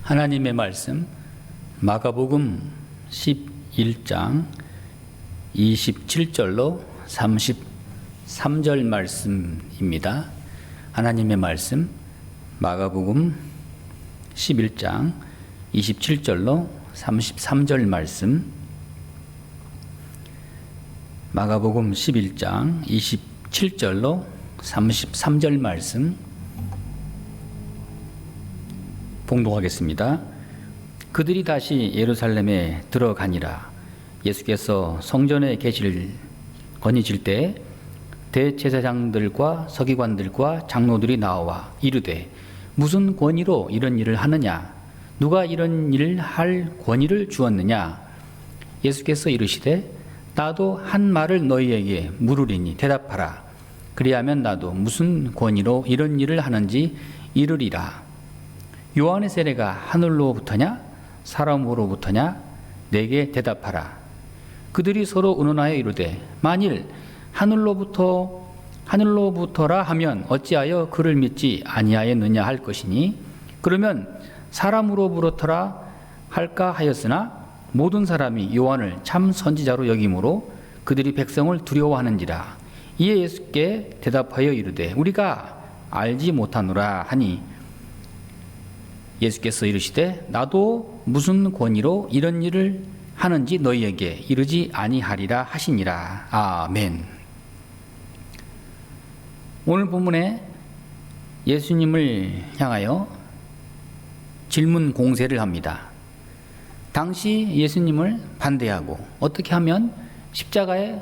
하나님의 말씀 마가복음 11장 27절로 33절 말씀입니다. 하나님의 말씀 마가복음 11장 27절로 33절 말씀, 마가복음 11장 27절로 33절 말씀 봉독하겠습니다. 그들이 다시 예루살렘에 들어가니라. 예수께서 성전에 거니실 때 대제사장들과 서기관들과 장로들이 나와 이르되 무슨 권위로 이런 일을 하느냐? 누가 이런 일을 할 권위를 주었느냐? 예수께서 이르시되 나도 한 말을 너희에게 물으리니 대답하라. 그리하면 나도 무슨 권위로 이런 일을 하는지 이르리라. 요한의 세례가 하늘로부터냐 사람으로부터냐? 내게 대답하라. 그들이 서로 의논하여 이르되 만일 하늘로부터라 하면 어찌하여 그를 믿지 아니하였느냐 할 것이니, 그러면 사람으로부터라 할까 하였으나 모든 사람이 요한을 참 선지자로 여김으로 그들이 백성을 두려워하는지라. 이에 예수께 대답하여 이르되 우리가 알지 못하노라 하니, 예수께서 이르시되 나도 무슨 권위로 이런 일을 하는지 너희에게 이르지 아니하리라 하시니라. 아멘. 오늘 본문에 예수님을 향하여 질문 공세를 합니다. 당시 예수님을 반대하고 어떻게 하면 십자가에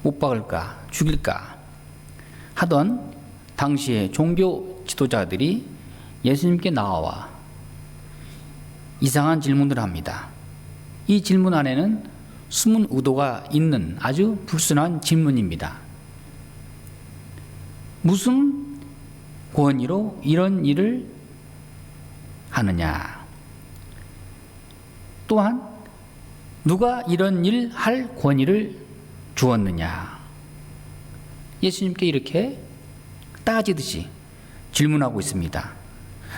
못 박을까, 죽일까 하던 당시의 종교 지도자들이 예수님께 나와 이상한 질문들을 합니다. 이 질문 안에는 숨은 의도가 있는 아주 불순한 질문입니다. 무슨 권위로 이런 일을 하느냐? 또한 누가 이런 일 할 권위를 주었느냐? 예수님께 이렇게 따지듯이 질문하고 있습니다.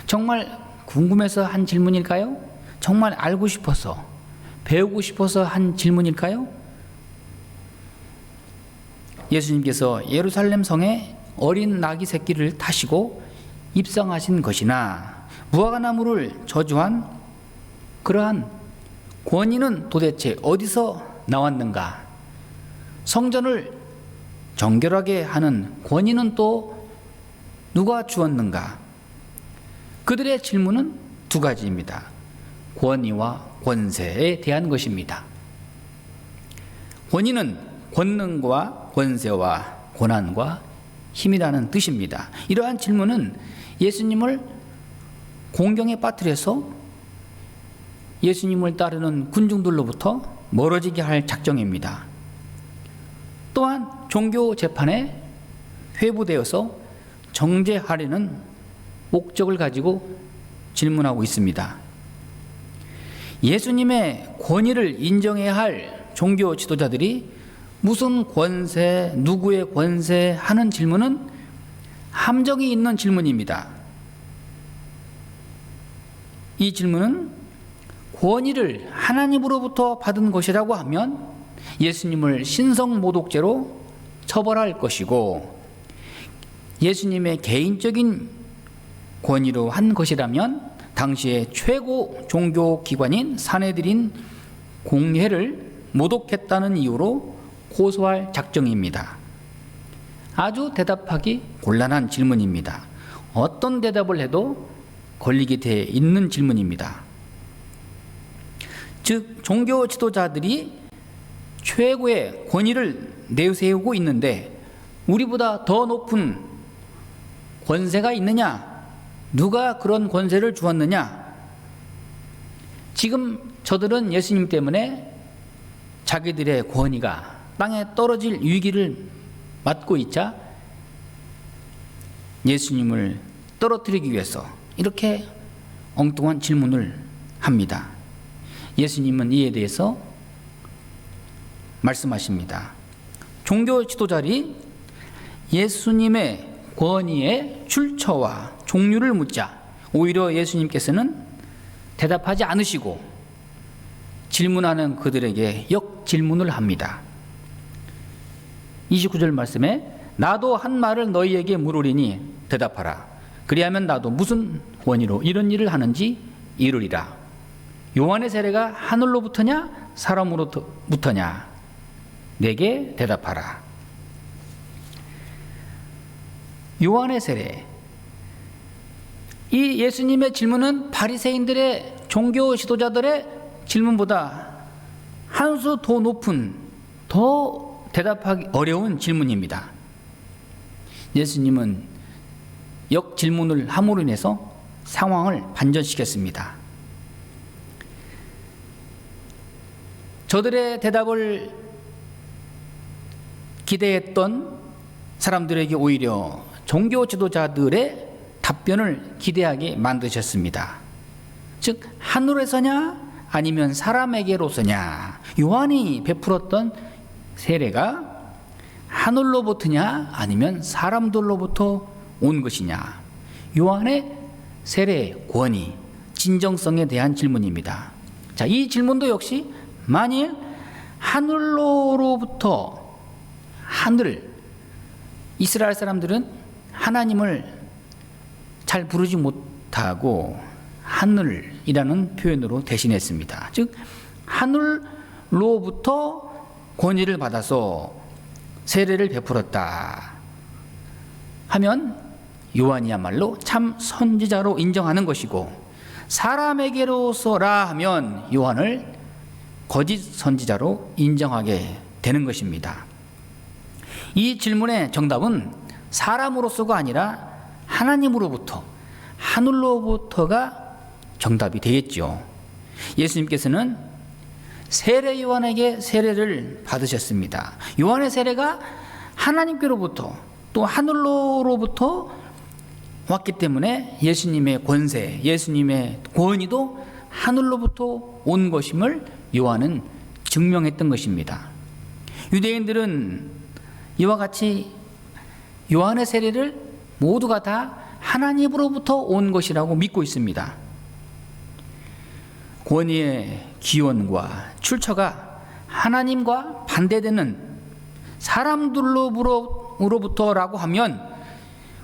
정말 궁금해서 한 질문일까요? 정말 알고 싶어서, 배우고 싶어서 한 질문일까요? 예수님께서 예루살렘 성에 어린 나귀 새끼를 타시고 입성하신 것이나 무화과나무를 저주한 그러한 권위는 도대체 어디서 나왔는가? 성전을 정결하게 하는 권위는 또 누가 주었는가? 그들의 질문은 두 가지입니다. 권위와 권세에 대한 것입니다. 권위는 권능과 권세와 고난과 힘이라는 뜻입니다. 이러한 질문은 예수님을 공경에 빠뜨려서 예수님을 따르는 군중들로부터 멀어지게 할 작정입니다. 또한 종교 재판에 회부되어서 정죄하려는 목적을 가지고 질문하고 있습니다. 예수님의 권위를 인정해야 할 종교 지도자들이 무슨 권세, 누구의 권세 하는 질문은 함정이 있는 질문입니다. 이 질문은 권위를 하나님으로부터 받은 것이라고 하면 예수님을 신성모독죄로 처벌할 것이고, 예수님의 개인적인 권위로 한 것이라면 당시의 최고 종교기관인 산헤드린 공회를 모독했다는 이유로 고소할 작정입니다. 아주 대답하기 곤란한 질문입니다. 어떤 대답을 해도 걸리게 돼 있는 질문입니다. 즉, 종교 지도자들이 최고의 권위를 내세우고 있는데 우리보다 더 높은 권세가 있느냐? 누가 그런 권세를 주었느냐? 지금 저들은 예수님 때문에 자기들의 권위가 땅에 떨어질 위기를 맞고 있자 예수님을 떨어뜨리기 위해서 이렇게 엉뚱한 질문을 합니다. 예수님은 이에 대해서 말씀하십니다. 종교 지도자들이 예수님의 권위의 출처와 종류를 묻자 오히려 예수님께서는 대답하지 않으시고 질문하는 그들에게 역질문을 합니다. 29절 말씀에 나도 한 말을 너희에게 물으리니 대답하라. 그리하면 나도 무슨 권위로 이런 일을 하는지 이르리라. 요한의 세례가 하늘로부터냐 사람으로부터냐? 내게 대답하라. 요한의 세례. 이 예수님의 질문은 바리새인들의 종교 지도자들의 질문보다 한 수 더 높은, 더 대답하기 어려운 질문입니다. 예수님은 역질문을 함으로 인해서 상황을 반전시켰습니다. 저들의 대답을 기대했던 사람들에게 오히려 종교 지도자들의 답변을 기대하게 만드셨습니다. 즉 하늘에서냐 아니면 사람에게로서냐. 요한이 베풀었던 세례가 하늘로부터냐 아니면 사람들로부터 온 것이냐. 요한의 세례 권위, 진정성에 대한 질문입니다. 자, 이 질문도 역시 만일 하늘로부터, 하늘, 이스라엘 사람들은 하나님을 잘 부르지 못하고 하늘이라는 표현으로 대신했습니다. 즉 하늘로부터 권위를 받아서 세례를 베풀었다 하면 요한이야말로 참 선지자로 인정하는 것이고, 사람에게로서라 하면 요한을 거짓 선지자로 인정하게 되는 것입니다. 이 질문의 정답은 사람으로서가 아니라 하나님으로부터, 하늘로부터가 정답이 되겠죠. 예수님께서는 세례 요한에게 세례를 받으셨습니다. 요한의 세례가 하나님께로부터 또 하늘로부터 왔기 때문에 예수님의 권세, 예수님의 권위도 하늘로부터 온 것임을 요한은 증명했던 것입니다. 유대인들은 이와 같이 요한의 세례를 모두가 다 하나님으로부터 온 것이라고 믿고 있습니다. 권위의 기원과 출처가 하나님과 반대되는 사람들로부터라고 하면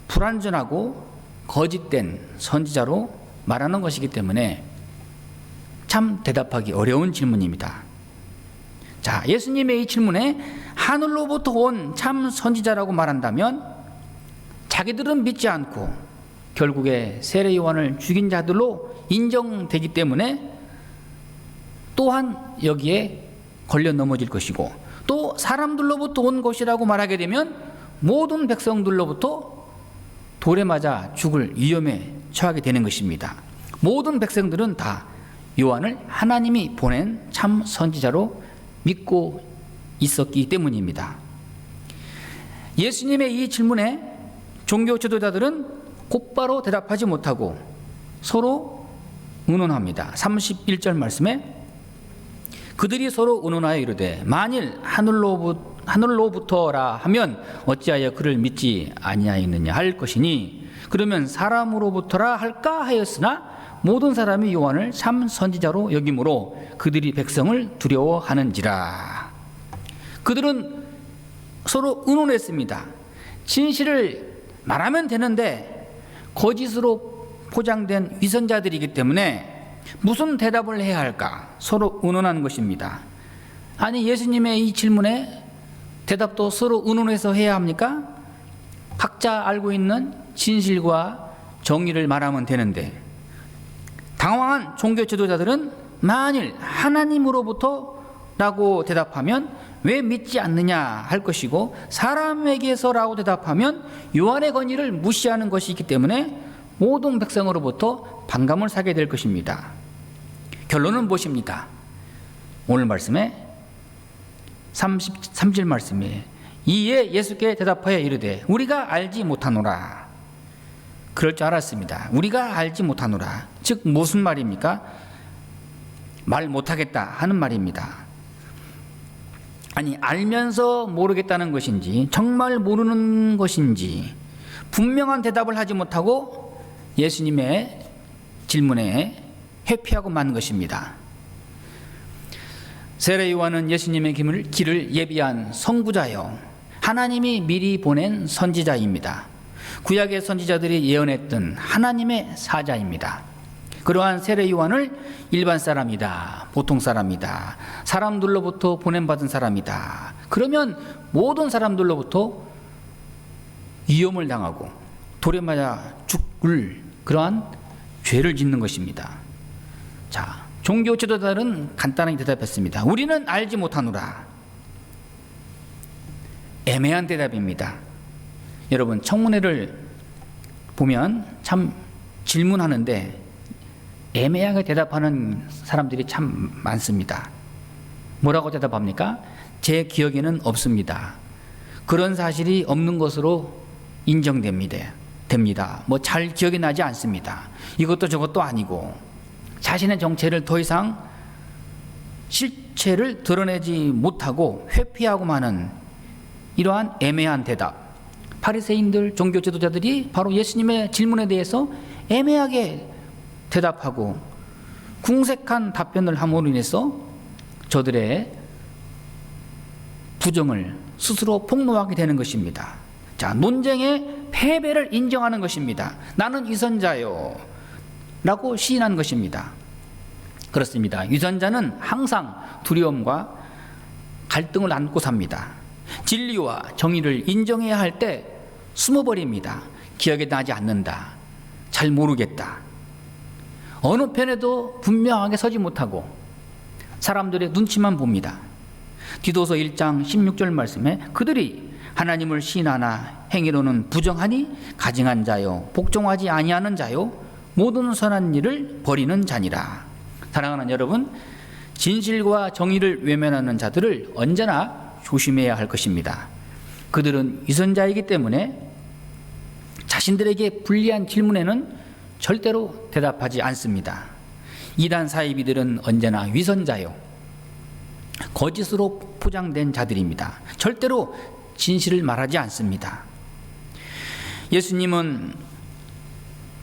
불완전하고 거짓된 선지자로 말하는 것이기 때문에 참 대답하기 어려운 질문입니다. 자, 예수님의 이 질문에 하늘로부터 온 참 선지자라고 말한다면 자기들은 믿지 않고 결국에 세례 요한을 죽인 자들로 인정되기 때문에 또한 여기에 걸려 넘어질 것이고, 또 사람들로부터 온 것이라고 말하게 되면 모든 백성들로부터 돌에 맞아 죽을 위험에 처하게 되는 것입니다. 모든 백성들은 다 요한을 하나님이 보낸 참 선지자로 믿고 있었기 때문입니다. 예수님의 이 질문에 종교 지도자들은 곧바로 대답하지 못하고 서로 의논합니다. 31절 말씀에 그들이 서로 의논하여 이르되 만일 하늘로부터라 하면 어찌하여 그를 믿지 아니하였느냐 할 것이니, 그러면 사람으로부터라 할까 하였으나 모든 사람이 요한을 참 선지자로 여김으로 그들이 백성을 두려워하는지라. 그들은 서로 의논했습니다. 진실을 말하면 되는데 거짓으로 포장된 위선자들이기 때문에 무슨 대답을 해야 할까 서로 의논하는 것입니다. 아니, 예수님의 이 질문에 대답도 서로 의논해서 해야 합니까? 각자 알고 있는 진실과 정의를 말하면 되는데, 당황한 종교 지도자들은 만일 하나님으로부터라고 대답하면 왜 믿지 않느냐 할 것이고, 사람에게서라고 대답하면 요한의 권위를 무시하는 것이기 때문에 모든 백성으로부터 반감을 사게 될 것입니다. 결론은 무엇입니까? 오늘 말씀에 33절 말씀에 이에 예수께 대답하여 이르되 우리가 알지 못하노라. 그럴 줄 알았습니다. 우리가 알지 못하노라. 즉 무슨 말입니까? 말 못하겠다 하는 말입니다. 아니, 알면서 모르겠다는 것인지 정말 모르는 것인지 분명한 대답을 하지 못하고 예수님의 질문에 회피하고 만 것입니다. 세례 요한은 예수님의 길을 예비한 선구자요, 하나님이 미리 보낸 선지자입니다. 구약의 선지자들이 예언했던 하나님의 사자입니다. 그러한 세례 요한을 일반 사람이다, 보통 사람이다, 사람들로부터 보냄받은 사람이다, 그러면 모든 사람들로부터 위험을 당하고 돌에 맞아 죽을 그러한 죄를 짓는 것입니다. 자, 종교 지도자들은 간단하게 대답했습니다. 우리는 알지 못하노라. 애매한 대답입니다. 여러분, 청문회를 보면 참 질문하는데 애매하게 대답하는 사람들이 참 많습니다. 뭐라고 대답합니까? 제 기억에는 없습니다. 그런 사실이 없는 것으로 인정됩니다. 뭐 잘 기억이 나지 않습니다. 이것도 저것도 아니고 자신의 정체를 더 이상 실체를 드러내지 못하고 회피하고 마는 이러한 애매한 대답. 바리새인들, 종교 지도자들이 바로 예수님의 질문에 대해서 애매하게 대답하고 궁색한 답변을 함으로 인해서 저들의 부정을 스스로 폭로하게 되는 것입니다. 자, 논쟁의 패배를 인정하는 것입니다. 나는 위선자요 라고 시인한 것입니다. 그렇습니다. 위선자는 항상 두려움과 갈등을 안고 삽니다. 진리와 정의를 인정해야 할 때 숨어버립니다. 기억이 나지 않는다, 잘 모르겠다, 어느 편에도 분명하게 서지 못하고 사람들의 눈치만 봅니다. 디도서 1장 16절 말씀에 그들이 하나님을 시인하나 행위로는 부정하니 가증한 자요, 복종하지 아니하는 자요, 모든 선한 일을 버리는 자니라. 사랑하는 여러분, 진실과 정의를 외면하는 자들을 언제나 조심해야 할 것입니다. 그들은 위선자이기 때문에 자신들에게 불리한 질문에는 절대로 대답하지 않습니다. 이단 사이비들은 언제나 위선자요, 거짓으로 포장된 자들입니다. 절대로 진실을 말하지 않습니다. 예수님은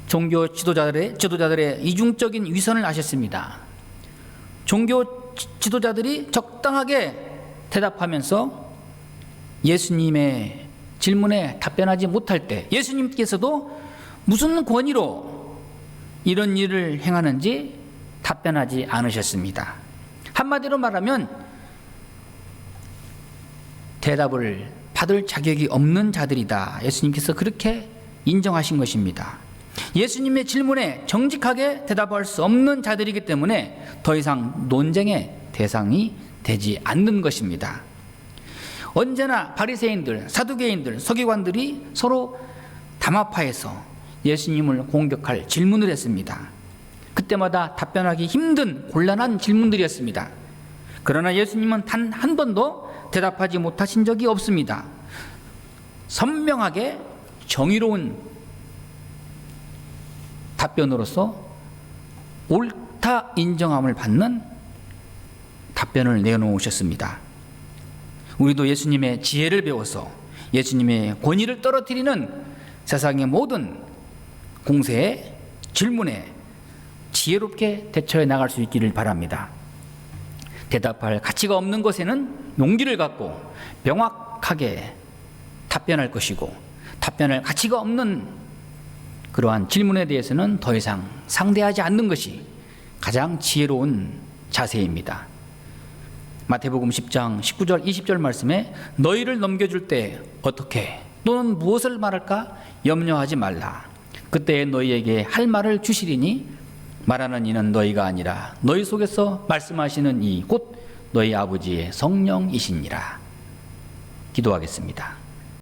종교 지도자들의 이중적인 위선을 아셨습니다. 종교 지도자들이 적당하게 대답하면서 예수님의 질문에 답변하지 못할 때 예수님께서도 무슨 권위로 이런 일을 행하는지 답변하지 않으셨습니다. 한마디로 말하면 대답을 받을 자격이 없는 자들이다. 예수님께서 그렇게 인정하신 것입니다. 예수님의 질문에 정직하게 대답할 수 없는 자들이기 때문에 더 이상 논쟁의 대상이 되지 않는 것입니다. 언제나 바리새인들, 사두개인들, 서기관들이 서로 담합하여서 예수님을 공격할 질문을 했습니다. 그때마다 답변하기 힘든 곤란한 질문들이었습니다. 그러나 예수님은 단 한 번도 대답하지 못하신 적이 없습니다. 선명하게 정의로운 답변으로서 옳다 인정함을 받는 답변을 내놓으셨습니다. 우리도 예수님의 지혜를 배워서 예수님의 권위를 떨어뜨리는 세상의 모든 공세에, 질문에 지혜롭게 대처해 나갈 수 있기를 바랍니다. 대답할 가치가 없는 것에는 용기를 갖고 명확하게 답변할 것이고, 답변할 가치가 없는 그러한 질문에 대해서는 더 이상 상대하지 않는 것이 가장 지혜로운 자세입니다. 마태복음 10장 19절 20절 말씀에 너희를 넘겨줄 때 어떻게 또는 무엇을 말할까 염려하지 말라. 그때 너희에게 할 말을 주시리니 말하는 이는 너희가 아니라 너희 속에서 말씀하시는 이 곧 너희 아버지의 성령이시니라. 기도하겠습니다.